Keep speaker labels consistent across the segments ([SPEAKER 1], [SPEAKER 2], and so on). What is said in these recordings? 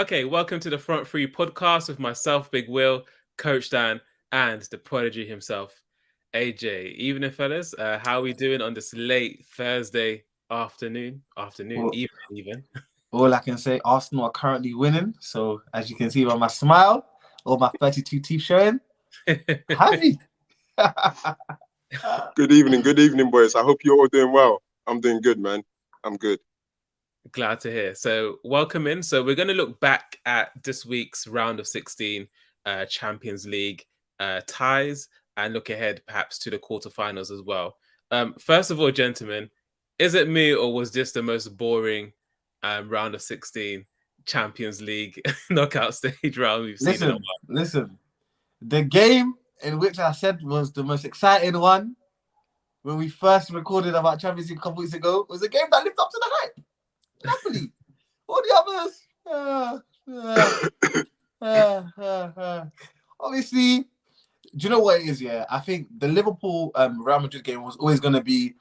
[SPEAKER 1] Okay, welcome to the Front Three podcast with myself, Big Will, Coach Dan, and the prodigy himself, AJ. Evening, fellas. How are we doing on this late Thursday afternoon?
[SPEAKER 2] Well,
[SPEAKER 1] Evening, even.
[SPEAKER 2] all I can say, Arsenal are currently winning. So as you can see by my smile, all my 32 teeth showing, happy.
[SPEAKER 3] Good evening, boys. I hope you're all doing well. I'm doing good, man. I'm good.
[SPEAKER 1] Glad to hear. So, welcome in. So, we're going to look back at this week's round of 16 Champions League ties and look ahead perhaps to the quarterfinals as well. First of all, gentlemen, is it me or was this the most boring round of 16 Champions League knockout stage round we've seen in a while?
[SPEAKER 2] Listen. The game in which I said was the most exciting one when we first recorded about Champions League a couple weeks ago was a game that lived up to the hype. Napoli. All the others. Obviously, do you know what it is? Yeah, I think the Liverpool Real Madrid game was always going to be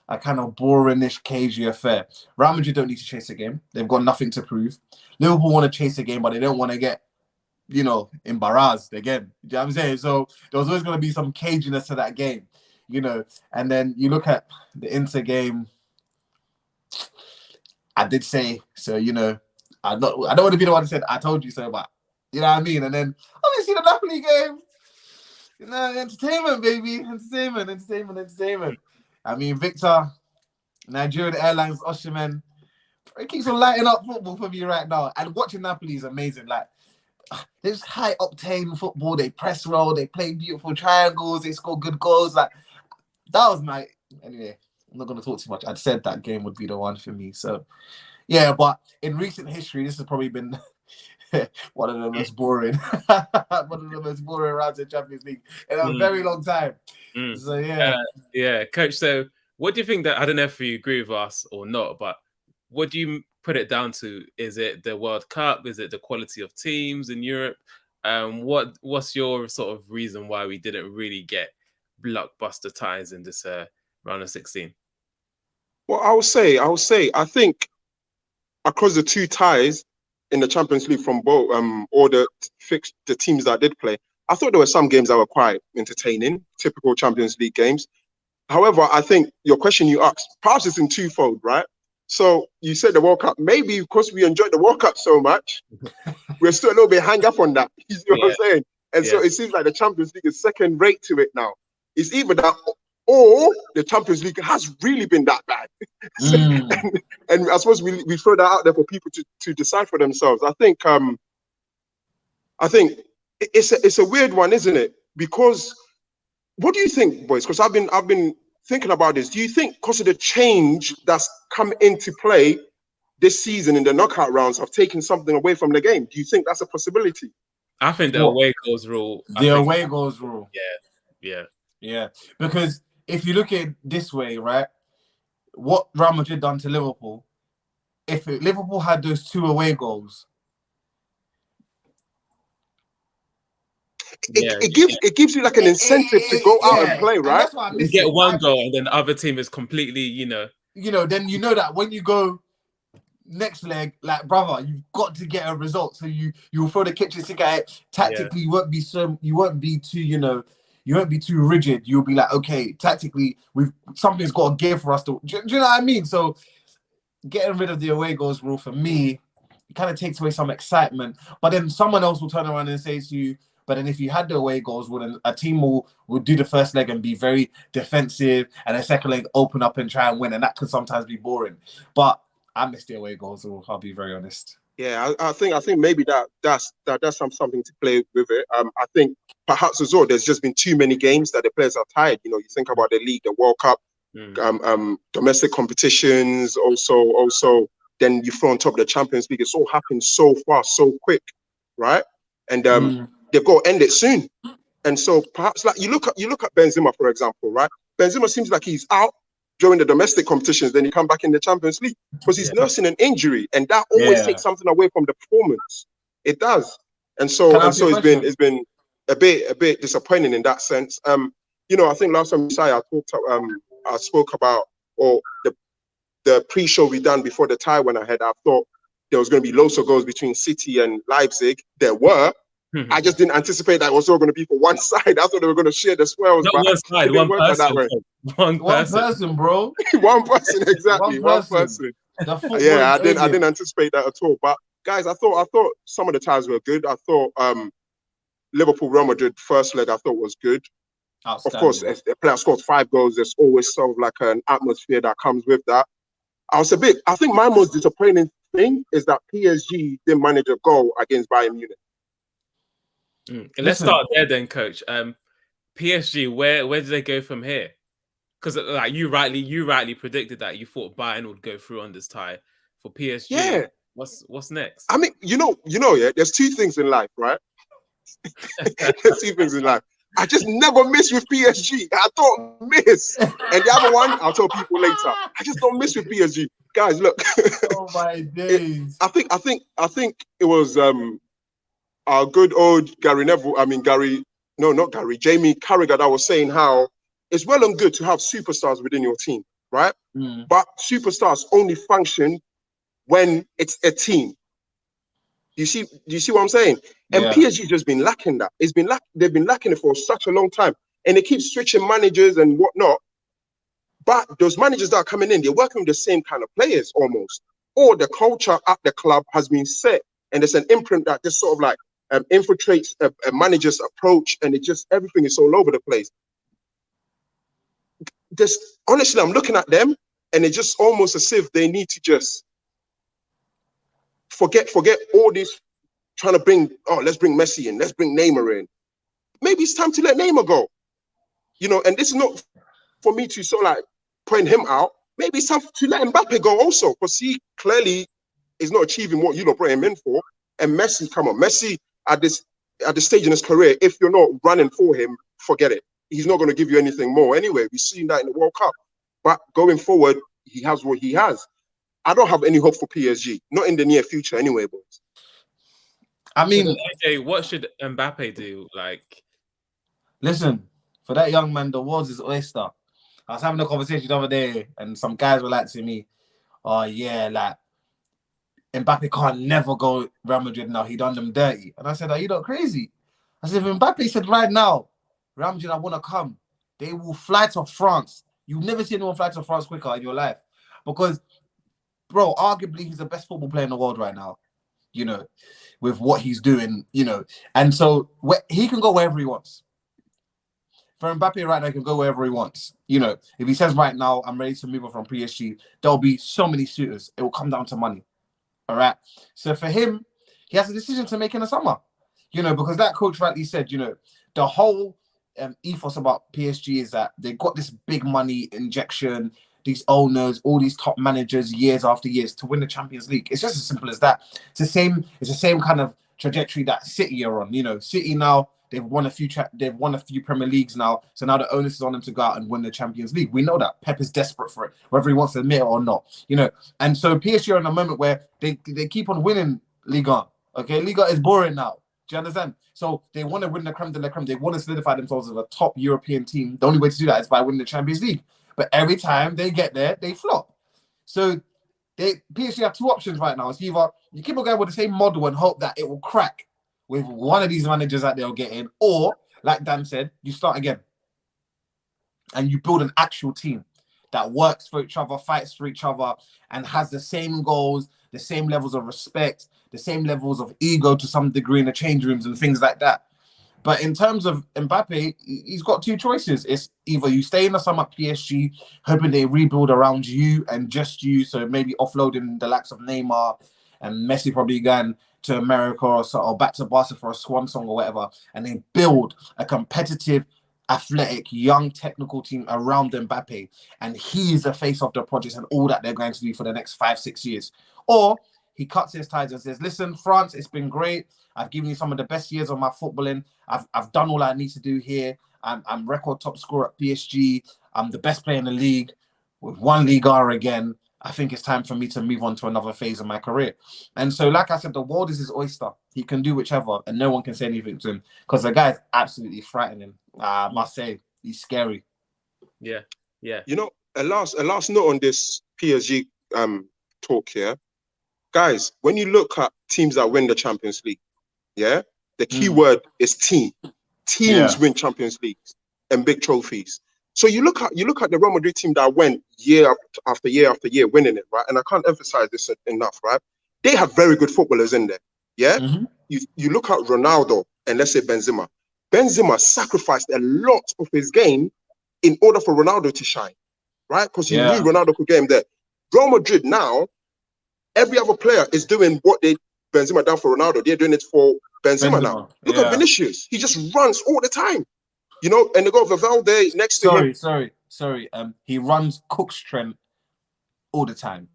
[SPEAKER 2] a kind of boringish, cagey affair. Real Madrid don't need to chase a game; they've got nothing to prove. Liverpool want to chase a game, but they don't want to get, embarrassed again. You know what I'm saying? So there was always going to be some caginess to that game, And then you look at the Inter game. I did say so. I don't want to be the one who said I told you so, but you know what I mean. And then obviously the Napoli game. Entertainment, baby. Entertainment. I mean, Victor, Nigerian Airlines, Osimhen, it keeps on lighting up football for me right now. And watching Napoli is amazing. Like, there's high octane football. They press roll. They play beautiful triangles. They score good goals. Like, that was my... Anyway, I'm not going to talk too much. I'd said that game would be the one for me. So, yeah, but in recent history, this has probably been... one of the most boring rounds in Champions League in a very long time. So
[SPEAKER 1] yeah, Coach. So what do you think that, I don't know if you agree with us or not, but what do you put it down to? Is it the World Cup? Is it the quality of teams in Europe? What's your sort of reason why we didn't really get blockbuster ties in this round of 16?
[SPEAKER 3] Well, I would say, I think across the two ties in the Champions League from both all the teams that did play, I thought there were some games that were quite entertaining, typical Champions League games. However, I think your question you asked, perhaps it's in twofold, right? So you said the World Cup, maybe because we enjoyed the World Cup so much, we're still a little bit hang up on that. You know what I'm saying? And so it seems like the Champions League is second rate to it now. It's either that or the Champions League has really been that bad. And I suppose we throw that out there for people to decide for themselves. I think it's a weird one, isn't it? Because what do you think, boys? Because I've been thinking about this. Do you think because of the change that's come into play this season in the knockout rounds have taken something away from the game? Do you think that's a possibility?
[SPEAKER 1] I think the away goals rule.
[SPEAKER 2] Away goals rule.
[SPEAKER 1] Yeah.
[SPEAKER 2] Because if you look at it this way, right, what Real Madrid done to Liverpool, if Liverpool had those two away goals,
[SPEAKER 3] it gives you like an incentive to go out and play, right?
[SPEAKER 2] That's what I
[SPEAKER 1] you get one goal and then the other team is completely,
[SPEAKER 2] then you know that when you go next leg, like, brother, you've got to get a result. So you'll throw the kitchen sink at it. Tactically, you won't be too rigid. You'll be like, okay, tactically, something's got to give for us to. Do you know what I mean? So getting rid of the away goals rule for me, it kind of takes away some excitement. But then someone else will turn around and say to you, but then if you had the away goals, then a team will do the first leg and be very defensive, and the second leg open up and try and win, and that could sometimes be boring. But I miss the away goals rule, I'll be very honest.
[SPEAKER 3] Yeah, I think maybe that's something to play with it. I think perhaps as well, there's just been too many games that the players are tired. You think about the league, the World Cup, domestic competitions, also then you throw on top of the Champions League. It's all happened so fast, so quick, right? And they've got to end it soon. And so perhaps like you look at Benzema, for example, right? Benzema seems like he's out during the domestic competitions, then he come back in the Champions League because he's nursing an injury, and that always takes something away from the performance. It does, and so it's been a bit disappointing in that sense. I think last time I spoke about the pre-show we done before the tie went ahead. I thought there was going to be loads of goals between City and Leipzig. There were. I just didn't anticipate that it was all going to be for one side. I thought they were going to share the spoils,
[SPEAKER 1] Not
[SPEAKER 3] but
[SPEAKER 1] one side,
[SPEAKER 3] it didn't
[SPEAKER 1] one
[SPEAKER 3] work out that
[SPEAKER 1] person.
[SPEAKER 3] way.
[SPEAKER 1] One
[SPEAKER 2] One
[SPEAKER 1] person.
[SPEAKER 2] person, bro.
[SPEAKER 3] One person, exactly. One person.
[SPEAKER 2] The
[SPEAKER 3] Yeah, I
[SPEAKER 2] footballing
[SPEAKER 3] didn't anticipate that at all. But guys, I thought some of the ties were good. I thought Liverpool Real Madrid first leg I thought was good. Of course, if a player scores 5 goals, there's always sort of like an atmosphere that comes with that. I think my most disappointing thing is that PSG didn't manage a goal against Bayern Munich.
[SPEAKER 1] Let's start there then, Coach. PSG, where do they go from here? Because like you rightly predicted that you thought Bayern would go through on this tie. For PSG,
[SPEAKER 3] yeah.
[SPEAKER 1] What's next?
[SPEAKER 3] I mean, yeah. There's 2 things in life, right? There's 2 things in life. I just never miss with PSG. I don't miss. And the other one, I'll tell people later. I just don't miss with PSG. Guys, look.
[SPEAKER 2] Oh my days.
[SPEAKER 3] I think it was our good old Gary Neville. I mean Jamie Carragher that was saying how it's well and good to have superstars within your team, right? But superstars only function when it's a team. Do you see what I'm saying? And PSG just been lacking that. They've been lacking it for such a long time. And they keep switching managers and whatnot. But those managers that are coming in, they're working with the same kind of players almost. Or the culture at the club has been set. And there's an imprint that just sort of like infiltrates a manager's approach. And everything is all over the place. Honestly, I'm looking at them and it's just almost as if they need to just forget all this trying to let's bring Messi in, let's bring Neymar in. Maybe it's time to let Neymar go. And this is not for me to sort of like point him out. Maybe it's time to let Mbappe go also, because he clearly is not achieving what you brought him in for. And Messi, come on, Messi at this stage in his career, if you're not running for him, forget it. He's not going to give you anything more anyway. We've seen that in the World Cup. But going forward, he has what he has. I don't have any hope for PSG, not in the near future anyway, boys.
[SPEAKER 2] I mean,
[SPEAKER 1] so AJ, what should Mbappe do? Like,
[SPEAKER 2] listen, for that young man, the world's his oyster. I was having a conversation the other day, and some guys were like to me, "Oh yeah, like Mbappe can't never go Real Madrid now. He done them dirty." And I said, "Are you not crazy?" I said, "If Mbappe said right now, Real Madrid, I want to come, they will fly to France. You've never seen anyone fly to France quicker in your life, because, bro, arguably he's the best football player in the world right now. With what he's doing, and so he can go wherever he wants. For Mbappe right now, he can go wherever he wants. If he says right now, I'm ready to move on from PSG, there'll be so many suitors. It will come down to money. All right. So for him, he has a decision to make in the summer, because that coach rightly said, the whole ethos about PSG is that they got this big money injection, these owners, all these top managers, years after years to win the Champions League. It's just as simple as that. It's the same kind of trajectory that City are on. City now, they've won a few Premier Leagues now. So now the onus is on them to go out and win the Champions League. We know that Pep is desperate for it, whether he wants to admit it or not. And so PSG are in a moment where they keep on winning Liga. Okay, Liga is boring now. Do you understand? So they want to win the creme de la creme. They want to solidify themselves as a top European team. The only way to do that is by winning the Champions League. But every time they get there, they flop. So PSG have 2 options right now. It's either you keep on going with the same model and hope that it will crack with one of these managers that they'll get in, or, like Dan said, you start again. And you build an actual team that works for each other, fights for each other, and has the same goals, the same levels of respect, the same levels of ego to some degree in the change rooms and things like that. But in terms of Mbappe, he's got 2 choices. It's either you stay in the summer at PSG, hoping they rebuild around you and just you, so maybe offloading the likes of Neymar and Messi probably going to America or back to Barca for a swan song or whatever, and they build a competitive, athletic, young, technical team around Mbappe, and he is the face of the project and all that they're going to do for the next 5-6 years. Or he cuts his ties and says, "Listen, France, it's been great. I've given you some of the best years of my footballing. I've done all I need to do here. I'm record top scorer at PSG. I'm the best player in the league. We've won Liga again. I think it's time for me to move on to another phase of my career." And so, like I said, the world is his oyster. He can do whichever, and no one can say anything to him because the guy is absolutely frightening. I must say, he's scary.
[SPEAKER 1] Yeah.
[SPEAKER 3] A last note on this PSG talk here. guys, when you look at teams that win the Champions League, yeah, the key word is team. Teams win Champions Leagues and big trophies. So you look at the Real Madrid team that went year after year after year winning it, right? And I can't emphasize this enough, right? They have very good footballers in there. Yeah. You look at Ronaldo and let's say Benzema. Benzema sacrificed a lot of his game in order for Ronaldo to shine, right? Because he knew Ronaldo could get him there. Real Madrid now, every other player is doing what Benzema done for Ronaldo. They're doing it for Benzema now. Look at Vinicius. He just runs all the time. You know, and they got Valverde next to him.
[SPEAKER 2] Sorry. He runs Cook's Trent all the time.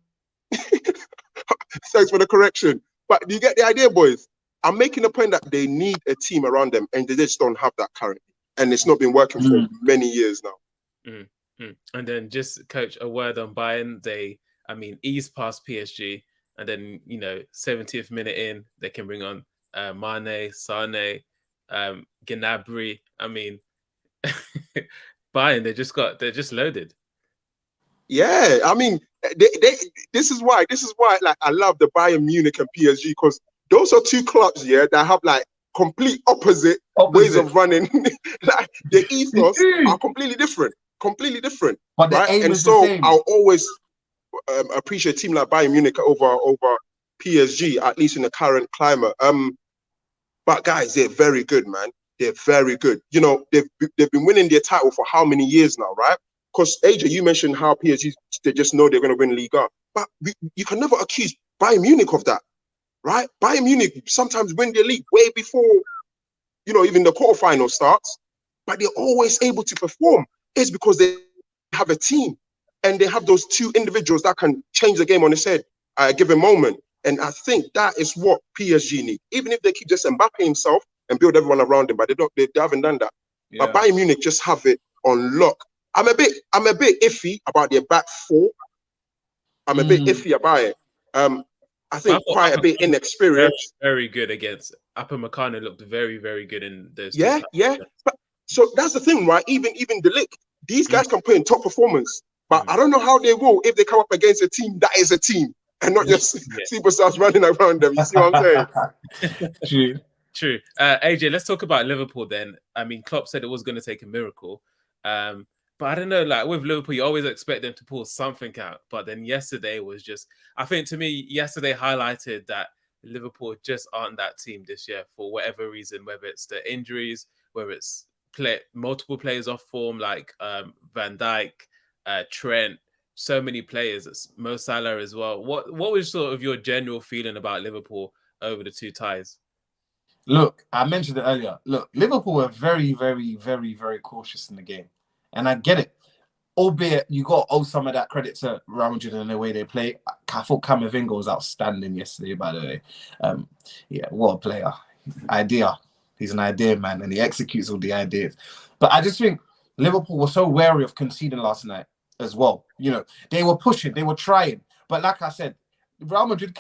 [SPEAKER 3] Thanks for the correction. But you get the idea, boys. I'm making a point that they need a team around them, and they just don't have that currently. And it's not been working for many years now.
[SPEAKER 1] And then just, coach, a word on Bayern. They, ease past PSG, and then 70th minute in, they can bring on Mane, Sane, Gnabry. Bayern, they're just loaded.
[SPEAKER 3] Yeah, this is why like I love the Bayern Munich and PSG, because those are two clubs, that have like complete opposite ways of running. Like the ethos are completely different.
[SPEAKER 2] But the aim is the same.
[SPEAKER 3] I'll always appreciate a team like Bayern Munich over PSG, at least in the current climate. But guys, they're very good, man. They're very good. You know, they've been winning their title for how many years now, right? Because AJ, you mentioned how PSG, they just know they're going to win Liga. But you can never accuse Bayern Munich of that, right? Bayern Munich sometimes win their league way before, even the quarterfinal starts. But they're always able to perform. It's because they have a team. And they have those two individuals that can change the game on its head at a given moment. And I think that is what PSG need. Even if they keep just Mbappe himself and build everyone around him, but they haven't done that. Yeah. But Bayern Munich just have it on lock. I'm a bit iffy about their back four. I'm a bit iffy about it. I think quite a bit inexperienced.
[SPEAKER 1] Very good against Upamecano. Looked very, very good in those.
[SPEAKER 3] Yeah. But, so that's the thing, right? Even De Ligt, these guys can put in top performance. But I don't know how they will if they come up against a team that is a team and not just superstars running around them. You see what I'm
[SPEAKER 2] saying?
[SPEAKER 1] True. AJ, let's talk about Liverpool then. Klopp said it was going to take a miracle. But I don't know, like with Liverpool, you always expect them to pull something out. But then yesterday was just, I think to me, yesterday highlighted that Liverpool just aren't that team this year for whatever reason, whether it's the injuries, whether it's multiple players off form like Van Dijk, Trent, so many players, Mo Salah as well. What was sort of your general feeling about Liverpool over the two ties?
[SPEAKER 2] Look, I mentioned it earlier. Look, Liverpool were very, very, very, very cautious in the game. And I get it. Albeit you got to owe some of that credit to Real Madrid and the way they play. I thought Camavinga was outstanding yesterday, by the way. What a player. Idea. He's an idea man, and he executes all the ideas. But I just think Liverpool was so wary of conceding last night as well. They were pushing, they were trying. But like I said, Real Madrid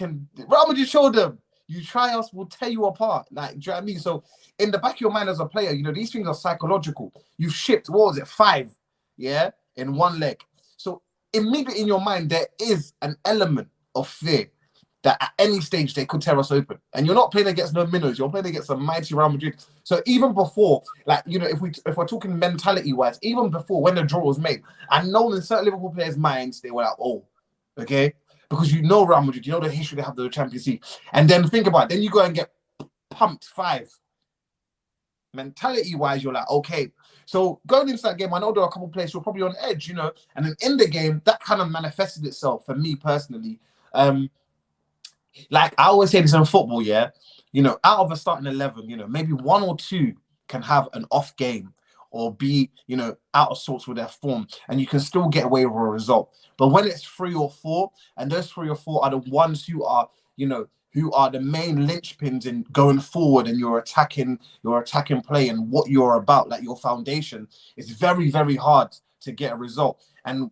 [SPEAKER 2] showed them, you try us, we'll tear you apart. Like, do you know what I mean? So in the back of your mind as a player, these things are psychological. You've shipped, 5? Yeah, in one leg. So immediately in your mind, there is an element of fear that at any stage they could tear us open. And you're not playing against no minnows, you're playing against a mighty Real Madrid. So even before, if we're talking mentality-wise, even before when the draw was made, I know in certain Liverpool players' minds, they were like, oh, okay? Because Real Madrid, the history they have with the Champions League. And then think about it, then you go and get pumped 5. Mentality-wise, you're like, okay. So going into that game, I know there are a couple of players who are probably on edge, and then in the game, that kind of manifested itself for me personally. Like I always say this in football, out of a starting 11, maybe 1 or 2 can have an off game or be, out of sorts with their form, and you can still get away with a result. But when it's 3 or 4, and those 3 or 4 are the ones who are, who are the main linchpins in going forward, and your attacking play and what you're about, like your foundation, it's very, very hard to get a result. And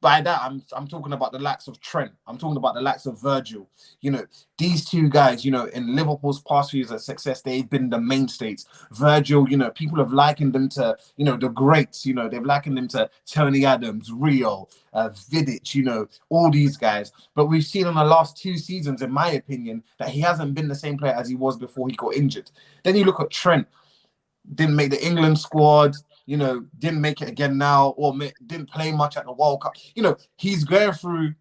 [SPEAKER 2] by that, I'm talking about the likes of Trent. I'm talking about the likes of Virgil. You know, these two guys, you know, in Liverpool's past years of success, they've been the mainstays. Virgil, you know, people have likened them to, you know, the greats. You know, they've likened them to Tony Adams, Rio, Vidic, you know, all these guys. But we've seen in the last 2 seasons, in my opinion, that he hasn't been the same player as he was before he got injured. Then you look at Trent, didn't make the England squad, you know, didn't make it again now, or didn't play much at the World Cup. You know, he's going through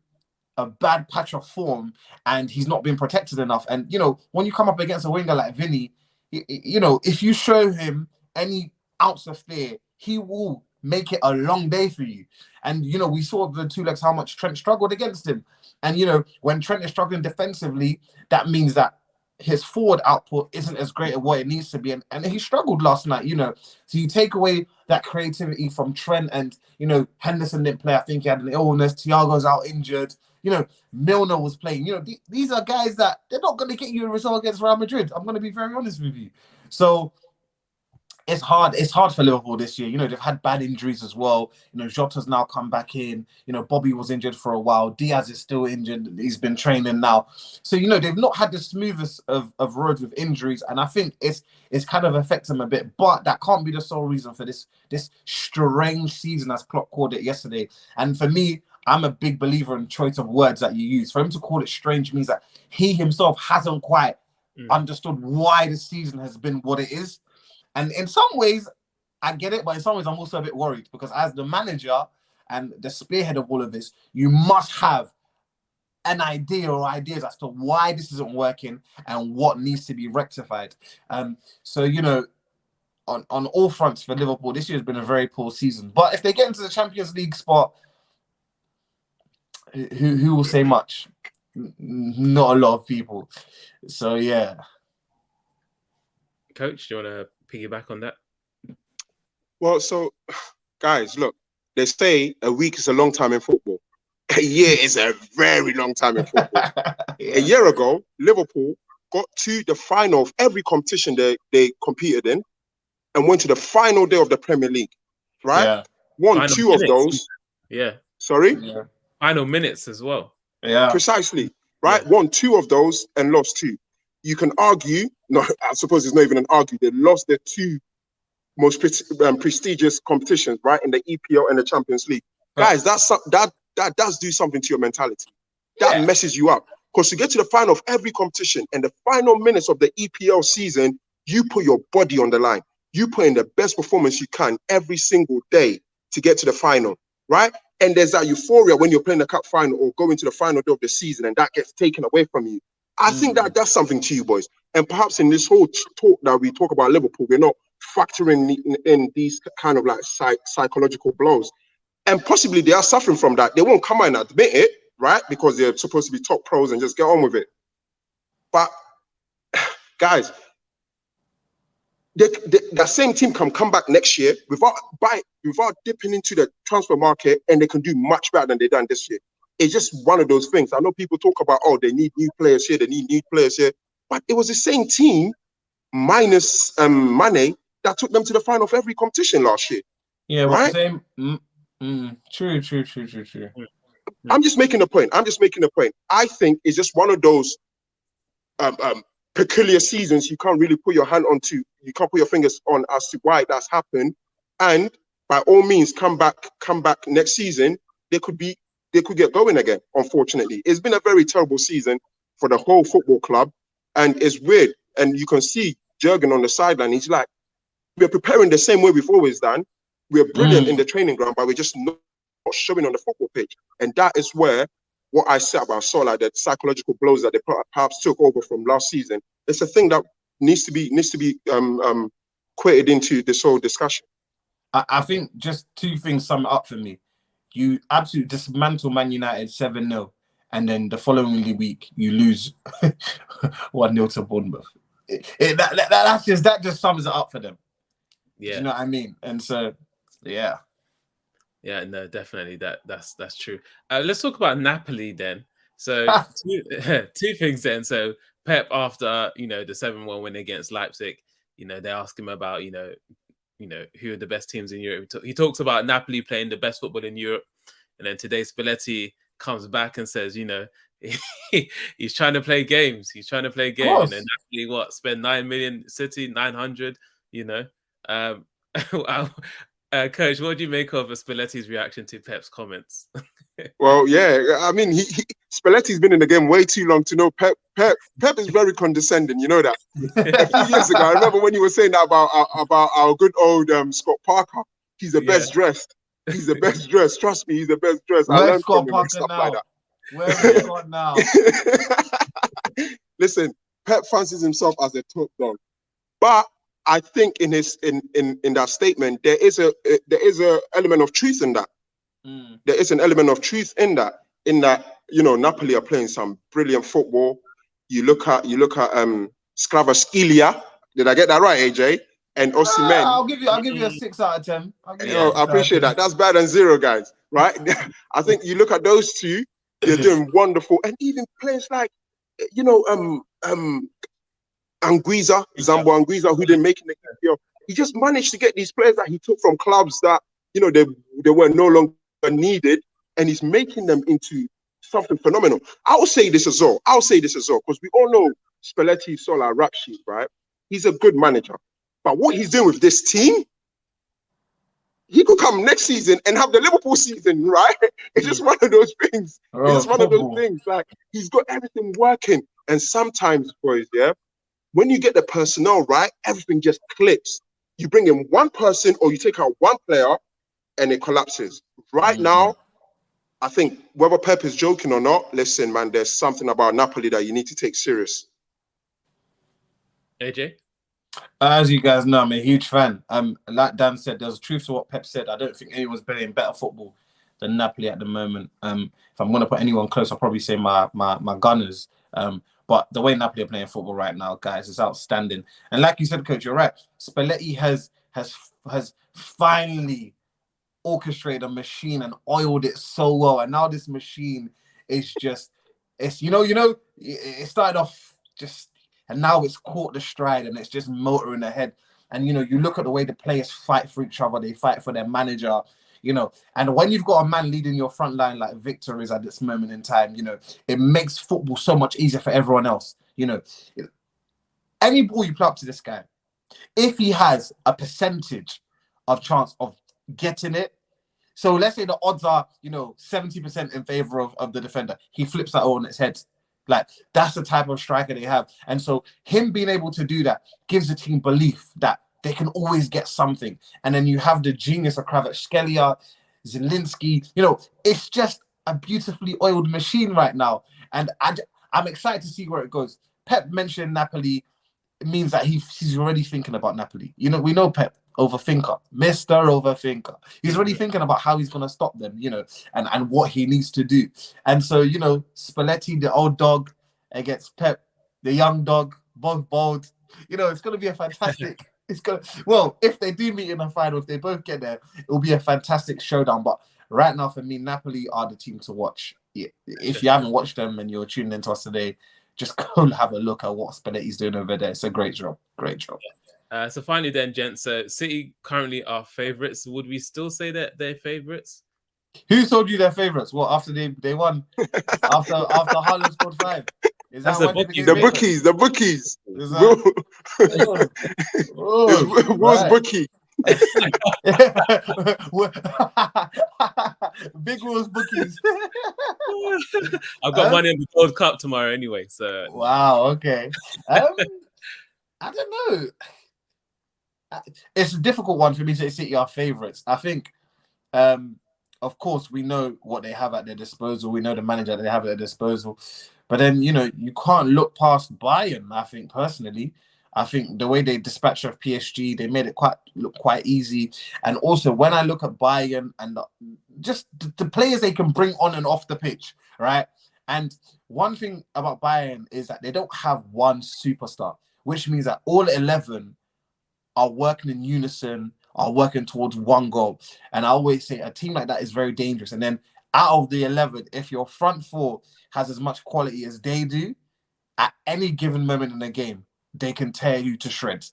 [SPEAKER 2] a bad patch of form and he's not been protected enough. And, you know, when you come up against a winger like Vinny, you know, if you show him any ounce of fear, he will make it a long day for you. And, you know, we saw the 2 legs how much Trent struggled against him. And, you know, when Trent is struggling defensively, that means that his forward output isn't as great as what it needs to be. And he struggled last night, you know. So you take away that creativity from Trent and, you know, Henderson didn't play. I think he had an illness. Thiago's out injured. You know, Milner was playing. You know, these are guys that they're not going to get you a result against Real Madrid. I'm going to be very honest with you. So it's hard. It's hard for Liverpool this year. You know, they've had bad injuries as well. You know, Jota's now come back in. You know, Bobby was injured for a while. Diaz is still injured. He's been training now. So, you know, they've not had the smoothest of roads with injuries. And I think it's kind of affected them a bit. But that can't be the sole reason for this strange season, as Klopp called it yesterday. And for me, I'm a big believer in choice of words that you use. For him to call it strange means that he himself hasn't quite understood why the season has been what it is. And in some ways, I get it, but in some ways, I'm also a bit worried because as the manager and the spearhead of all of this, you must have an idea or ideas as to why this isn't working and what needs to be rectified. So, you know, on all fronts for Liverpool, this year has been a very poor season. But if they get into the Champions League spot, who will say much? Not a lot of people. So, yeah.
[SPEAKER 1] Coach, do you want to piggyback on that?
[SPEAKER 3] Well, so guys, look, they say a week is a long time in football. A year is a very long time in football. Yeah. A year ago, Liverpool got to the final of every competition they competed in and went to the final day of the Premier League, right?
[SPEAKER 2] Yeah.
[SPEAKER 3] Won
[SPEAKER 1] Final
[SPEAKER 3] 2
[SPEAKER 1] minutes.
[SPEAKER 3] of those.
[SPEAKER 1] Yeah.
[SPEAKER 3] Sorry?
[SPEAKER 2] Yeah.
[SPEAKER 1] Final minutes as well.
[SPEAKER 2] Yeah.
[SPEAKER 3] Precisely, right?
[SPEAKER 1] Yeah.
[SPEAKER 3] Won 2 of those and lost 2. You can argue, no, I suppose it's not even an argue, they lost their 2 most prestigious competitions, right? In the EPL and the Champions League. Guys, that does do something to your mentality. That messes you up. Because to get to the final of every competition and the final minutes of the EPL season, you put your body on the line. You put in the best performance you can every single day to get to the final, right? And there's that euphoria when you're playing the cup final or going to the final day of the season and that gets taken away from you. I think that does something to you, boys. And perhaps in this whole talk that we talk about Liverpool, we're not factoring in these kind of like psychological blows. And possibly they are suffering from that. They won't come out and admit it, right? Because they're supposed to be top pros and just get on with it. But guys, that same team can come back next year without dipping into the transfer market and they can do much better than they done this year. It's just one of those things. I know people talk about, oh, they need new players here, they need new players here. But it was the same team minus Mane that took them to the final of every competition last year.
[SPEAKER 2] Yeah,
[SPEAKER 3] right?
[SPEAKER 2] Same. True.
[SPEAKER 3] I'm just making a point. I think it's just one of those peculiar seasons you can't really put your hand onto. You can't put your fingers on as to why that's happened. And by all means, come back next season. They could get going again. Unfortunately, it's been a very terrible season for the whole football club, and it's weird. And you can see Jurgen on the sideline. He's like, we're preparing the same way we've always done. We're brilliant in the training ground, but we're just not showing on the football pitch. And that is where what I said about Sola, the psychological blows that they perhaps took over from last season, it's a thing that needs to be quoted into this whole discussion.
[SPEAKER 2] I think just 2 things sum it up for me. You absolutely dismantle Man United 7-0, and then the following week you lose 1-0 to Bournemouth. That just sums it up for them. Yeah. Do you know what I mean? And so, yeah.
[SPEAKER 1] Yeah, no, definitely that's true. Let's talk about Napoli then. So 2 things then. So Pep, after the 7-1 win against Leipzig, they ask him about who are the best teams in Europe. He talks about Napoli playing the best football in Europe. And then today Spalletti comes back and says, you know, he's trying to play games. He's trying to play games. And then Napoli, spend 9 million, City 900. You know, Coach, what do you make of Spalletti's reaction to Pep's comments?
[SPEAKER 3] Well, yeah, I mean, Spalletti's been in the game way too long to know Pep is very condescending. You know that. A few years ago, I remember when you were saying that about our good old Scott Parker. He's the best dressed. He's the best dressed. Trust me, he's the best dressed. I learned
[SPEAKER 2] Scott
[SPEAKER 3] from him
[SPEAKER 2] Parker
[SPEAKER 3] and stuff
[SPEAKER 2] now?
[SPEAKER 3] like that.
[SPEAKER 2] Where is Scott now?
[SPEAKER 3] Listen, Pep fancies himself as a top dog, but I think in his in that statement there is a element of truth in that. There is an element of truth in that. You know, Napoli are playing some brilliant football. You look at Skravaskelia. Did I get that right, AJ? And Osimhen.
[SPEAKER 2] I'll give you a 6 out of 10.
[SPEAKER 3] I appreciate that. That's better than 0, guys. Right? I think you look at those two. They're doing wonderful, and even players like, you know, Zambo Anguissa, who didn't make it in the KPL. He just managed to get these players that he took from clubs that, you know, they were no longer needed, and he's making them into something phenomenal. I'll say this as well, because we all know Spalletti is all our rap sheet, right? He's a good manager, but what he's doing with this team, he could come next season and have the Liverpool season, right? It's just one of those things. It's one of those things. Like, he's got everything working, and sometimes, boys, when you get the personnel right, everything just clicks. You bring in one person or you take out one player, and it collapses. Right now, I think whether Pep is joking or not, listen, man, there's something about Napoli that you need to take serious.
[SPEAKER 1] AJ?
[SPEAKER 2] As you guys know, I'm a huge fan. Like Dan said, there's truth to what Pep said. I don't think anyone's playing better football than Napoli at the moment. If I'm going to put anyone close, I'll probably say my Gunners. But the way Napoli are playing football right now, guys, is outstanding. And like you said, Coach, you're right. Spalletti has finally orchestrated a machine and oiled it so well. And now this machine is just, it started off just, and now it's caught the stride and it's just motoring ahead. And, you know, you look at the way the players fight for each other. They fight for their manager, you know. And when you've got a man leading your front line like Victor is at this moment in time, you know, it makes football so much easier for everyone else. You know, any ball you play up to this guy, if he has a percentage of chance of getting it, so let's say the odds are, you know, 70% in favor of the defender, he flips that all on its head. Like, that's the type of striker they have. And so him being able to do that gives the team belief that they can always get something. And then you have the genius of Kvaratskhelia, Zielinski. You know, it's just a beautifully oiled machine right now. And I'm excited to see where it goes. Pep mentioned Napoli. It means that he's already thinking about Napoli. You know, we know Pep, overthinker, Mr. Overthinker. He's already thinking about how he's going to stop them, you know, and what he needs to do. And so, you know, Spalletti, the old dog, against Pep, the young dog, both bold. You know, it's going to be a fantastic... Well, if they do meet in the final, if they both get there, it'll be a fantastic showdown. But right now, for me, Napoli are the team to watch. If you haven't watched them and you're tuning into us today, just go and have a look at what Spalletti's doing over there. It's a great job. Great job.
[SPEAKER 1] So finally then, gents, City currently are favourites. Would we still say that they're favourites?
[SPEAKER 2] Who told you they're favourites? What, after they won? after Haaland scored 5? Is that
[SPEAKER 3] the bookies?
[SPEAKER 2] Is that...
[SPEAKER 3] Will's bookie.
[SPEAKER 2] Big Will's bookies.
[SPEAKER 1] I've got money in the World Cup tomorrow anyway. So
[SPEAKER 2] wow, okay. I don't know. It's a difficult one for me to say City are favourites. I think, of course, we know what they have at their disposal. We know the manager they have at their disposal. But then, you know, you can't look past Bayern, I think, personally. I think the way they dispatched of PSG, they made it look quite easy. And also, when I look at Bayern and just the players they can bring on and off the pitch, right? And one thing about Bayern is that they don't have one superstar, which means that all 11 are working in unison, are working towards one goal. And I always say a team like that is very dangerous. And then out of the 11, if your front four has as much quality as they do, at any given moment in the game, they can tear you to shreds.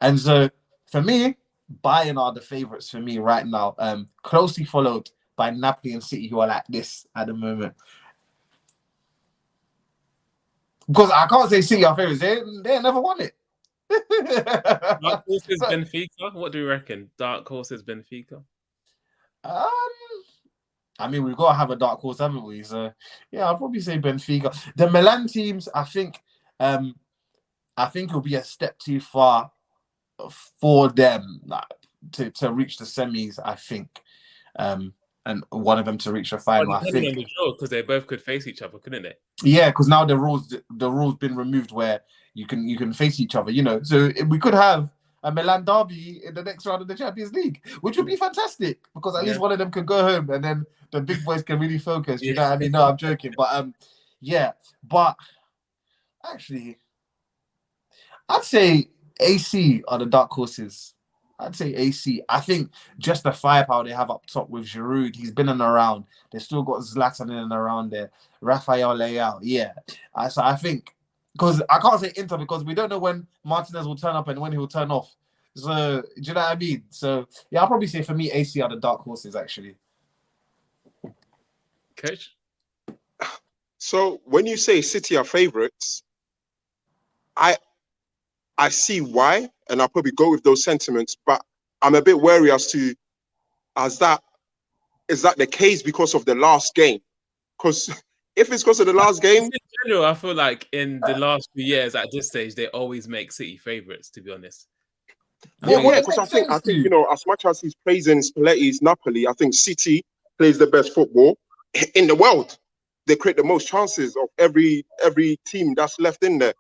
[SPEAKER 2] And so, for me, Bayern are the favourites for me right now. Closely followed by Napoli and City, who are like this at the moment. Because I can't say City are favourites. They never won it.
[SPEAKER 1] Dark horses Benfica. What do you reckon? Dark horses Benfica.
[SPEAKER 2] I mean, we've got to have a dark horse, haven't we? So yeah, I'll probably say Benfica. The Milan teams, I think it'll be a step too far for them to reach the semis. I think, and one of them to reach the final. I think
[SPEAKER 1] because they both could face each other, couldn't they?
[SPEAKER 2] Yeah, because now the rules been removed where you can face each other. You know, so we could have a Milan derby in the next round of the Champions League, which would be fantastic because at least one of them can go home and then the big boys can really focus. You know what I mean? No, I'm joking, but but actually, I'd say AC are the dark horses. I'd say AC. I think just the firepower they have up top with Giroud, he's been in and around. They still got Zlatan in and around there. Rafael Leao, yeah. So I think, because I can't say Inter because we don't know when Martinez will turn up and when he will turn off. So, do you know what I mean? So, yeah, I'll probably say for me, AC are the dark horses, actually.
[SPEAKER 1] Coach?
[SPEAKER 3] So, when you say City are favourites, I see why, and I'll probably go with those sentiments, but I'm a bit wary as to, is that the case because of the last game? Because if it's because of the last game...
[SPEAKER 1] In general, I feel like in the last few years, at this stage, they always make City favourites, to be honest.
[SPEAKER 3] Yeah, because I think you know, as much as he's praising Spalletti's Napoli, I think City plays the best football in the world. They create the most chances of every team that's left in there.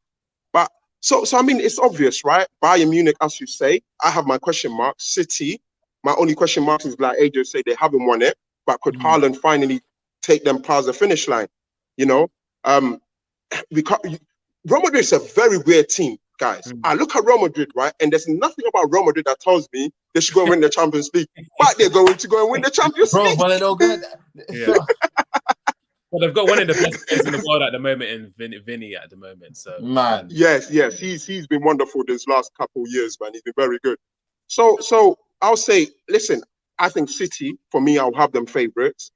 [SPEAKER 3] But so I mean, it's obvious, right? Bayern Munich, as you say, I have my question marks. City, my only question marks is like AJ say they haven't won it, but could Haaland finally take them past the finish line? You know, Real Madrid is a very weird team, guys. I look at Real Madrid, right, and there's nothing about Real Madrid that tells me they should go and win the Champions League, but they're going to go and win the Champions League.
[SPEAKER 2] Bro, but they don't get
[SPEAKER 1] yeah. Well, they've got one of the best players in the world at the moment in Vinny at the moment. So
[SPEAKER 2] man,
[SPEAKER 3] yes, he's been wonderful this last couple of years, man. He's been very good. So I'll say, listen, I think City, for me, I'll have them favourites.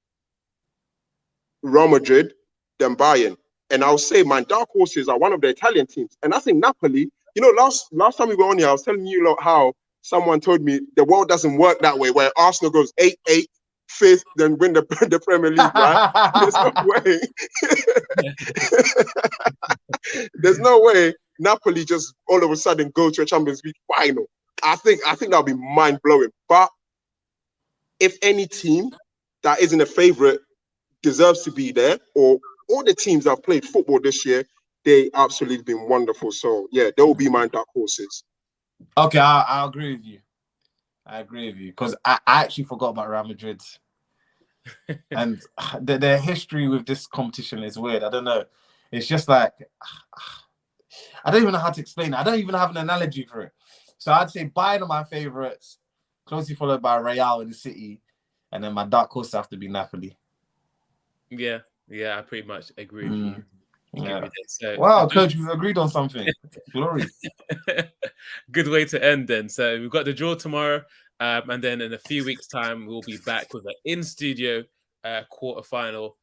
[SPEAKER 3] Real Madrid, then Bayern. And I'll say my dark horses are one of the Italian teams. And I think Napoli, you know, last time we were on here, I was telling you how someone told me the world doesn't work that way, where Arsenal goes 8-8, 5th, then win the Premier League, right? There's no way Napoli just all of a sudden go to a Champions League final. I think that'll be mind-blowing. But if any team that isn't a favourite deserves to be there, or all the teams that have played football this year, they absolutely been wonderful. So yeah, they will be my dark horses.
[SPEAKER 2] Okay, I agree with you. I agree with you because I actually forgot about Real Madrid, and their history with this competition is weird. I don't know. It's just like I don't even know how to explain it. I don't even have an analogy for it. So I'd say Bayern are my favourites, closely followed by Real in the City, and then my dark horse have to be Napoli.
[SPEAKER 1] Yeah, I pretty much agree with you.
[SPEAKER 2] Yeah. So, wow, Coach, we've agreed on something. Glory.
[SPEAKER 1] Good way to end then. So we've got the draw tomorrow, and then in a few weeks' time, we'll be back with an in-studio quarterfinal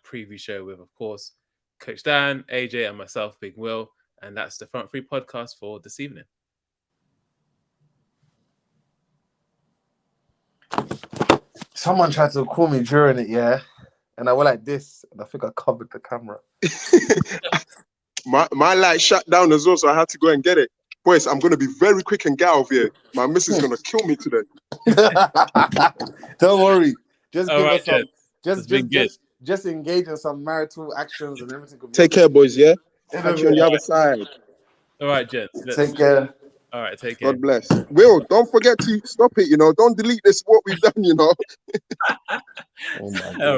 [SPEAKER 1] preview show with, of course, Coach Dan, AJ, and myself, Big Will. And that's the Front Three podcast for this evening.
[SPEAKER 2] Someone tried to call me during it, yeah. And I went like this, and I think I covered the camera.
[SPEAKER 3] my light shut down as well, so I had to go and get it. Boys, I'm going to be very quick and get out of here. My missus is going to kill me today.
[SPEAKER 2] Don't worry. Just
[SPEAKER 1] all
[SPEAKER 2] give
[SPEAKER 1] right,
[SPEAKER 2] us some. Just engage in some marital actions and everything.
[SPEAKER 3] Take care, boys. Yeah. Catch you on the other side.
[SPEAKER 1] All right, gents.
[SPEAKER 2] Take care.
[SPEAKER 1] All right, take care.
[SPEAKER 3] God bless. Will, don't forget to stop it. You know, don't delete this. What we've done. You know.
[SPEAKER 2] Oh my God.